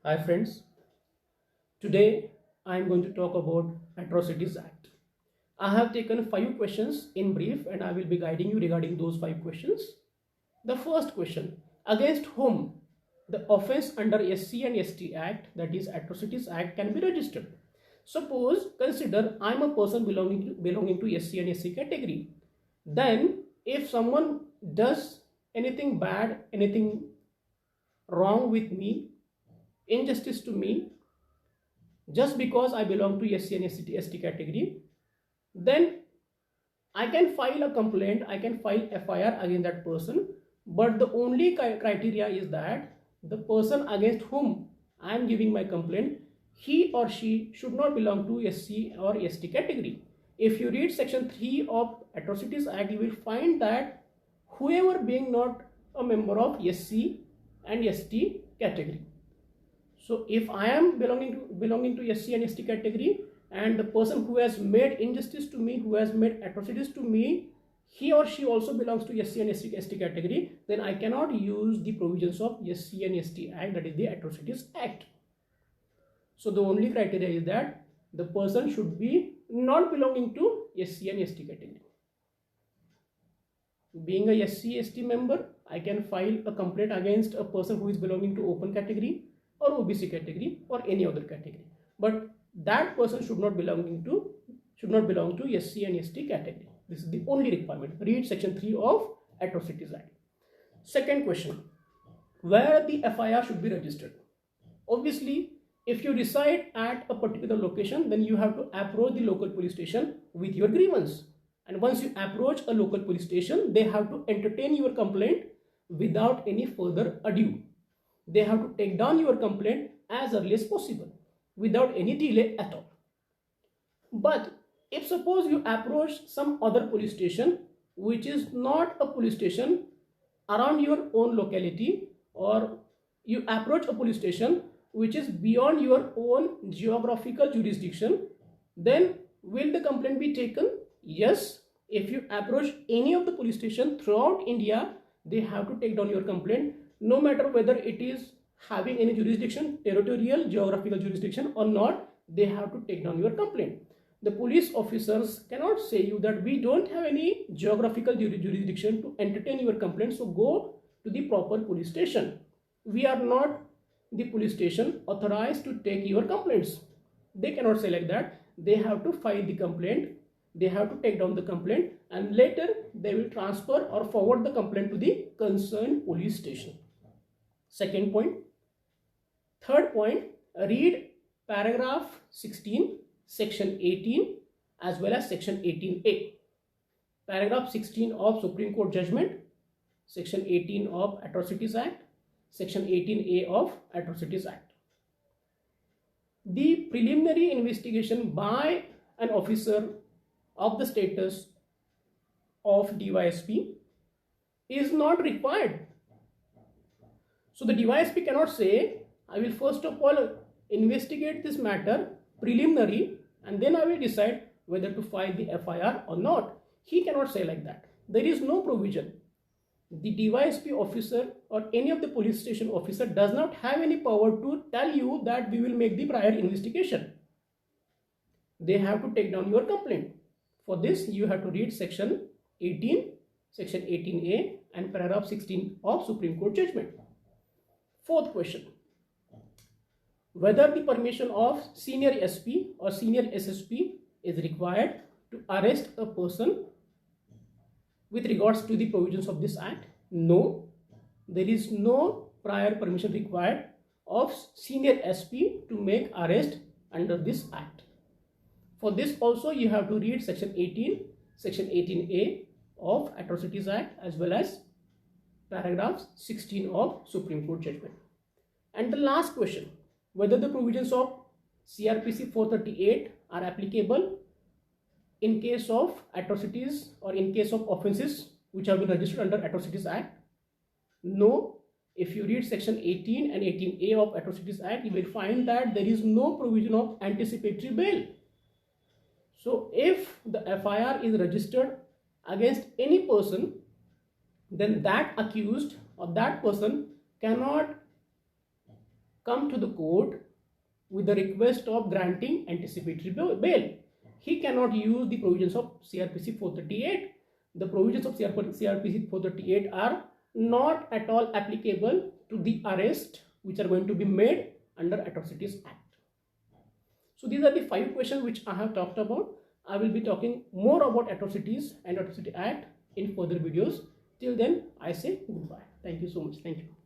Hi friends, today I am going to talk about Atrocities Act. I have taken 5 questions in brief and I will be guiding you regarding those 5 questions. The first question, against whom the offense under SC and ST Act, that is Atrocities Act, can be registered. Suppose, consider I am a person belonging to SC and SC category. Then if someone does anything bad, anything wrong with me, injustice to me, just because I belong to SC and ST category, then I can file a complaint, I can file FIR against that person. But the only criteria is that the person against whom I am giving my complaint, he or she should not belong to SC or ST category. If you read section 3 of Atrocities Act, you will find that whoever being not a member of SC and ST category. So if I am belonging to SC and ST category, and the person who has made injustice to me, who has made atrocities to me, he or she also belongs to SC and ST category, then I cannot use the provisions of SC and ST Act, that is the Atrocities Act. So the only criteria is that the person should be not belonging to SC and ST category. Being a SC ST member, I can file a complaint against a person who is belonging to open category or OBC category or any other category, but that person should not belong to SC and ST category. This is the only requirement. Read section 3 of Atrocities Act. Second question, where the FIR should be registered. Obviously, if you reside at a particular location, then you have to approach the local police station with your grievance. And once you approach a local police station, they have to entertain your complaint without any further ado. They have to take down your complaint as early as possible without any delay at all. But if suppose you approach some other police station which is not a police station around your own locality, or you approach a police station which is beyond your own geographical jurisdiction, then will the complaint be taken? Yes. If you approach any of the police station throughout India, they have to take down your complaint, no matter whether it is having any jurisdiction, territorial, geographical jurisdiction or not, they have to take down your complaint. The police officers cannot say you that we don't have any geographical jurisdiction to entertain your complaint, so go to the proper police station. We are not the police station authorized to take your complaints. They cannot say like that. They have to file the complaint, they have to take down the complaint, and later they will transfer or forward the complaint to the concerned police station. Second point. Third point, read paragraph 16, section 18 as well as section 18A. Paragraph 16 of Supreme Court judgment, section 18 of Atrocities Act, section 18A of Atrocities Act. The preliminary investigation by an officer of the status of DYSP is not required. So the DYSP cannot say, I will first of all investigate this matter preliminary and then I will decide whether to file the FIR or not. He cannot say like that. There is no provision. The DYSP officer or any of the police station officer does not have any power to tell you that we will make the prior investigation. They have to take down your complaint. For this, you have to read section 18, section 18A and paragraph 16 of Supreme Court judgment. Fourth question, whether the permission of senior SP or senior SSP is required to arrest a person with regards to the provisions of this act. No, there is no prior permission required of senior SP to make arrest under this act. For this also you have to read section 18, section 18A of Atrocities Act as well as paragraph 16 of Supreme Court judgment. And the last question, whether the provisions of CRPC 438 are applicable in case of atrocities or in case of offences which have been registered under Atrocities Act. No. If you read section 18 and 18A of Atrocities Act, you will find that there is no provision of anticipatory bail. So if the FIR is registered against any person, then that accused or that person cannot come to the court with the request of granting anticipatory bail. He cannot use the provisions of CRPC 438. The provisions of CRPC 438 are not at all applicable to the arrest which are going to be made under Atrocities Act. So these are the 5 questions which I have talked about. I will be talking more about atrocities and Atrocity Act in further videos. Till then, I say goodbye. Thank you so much. Thank you.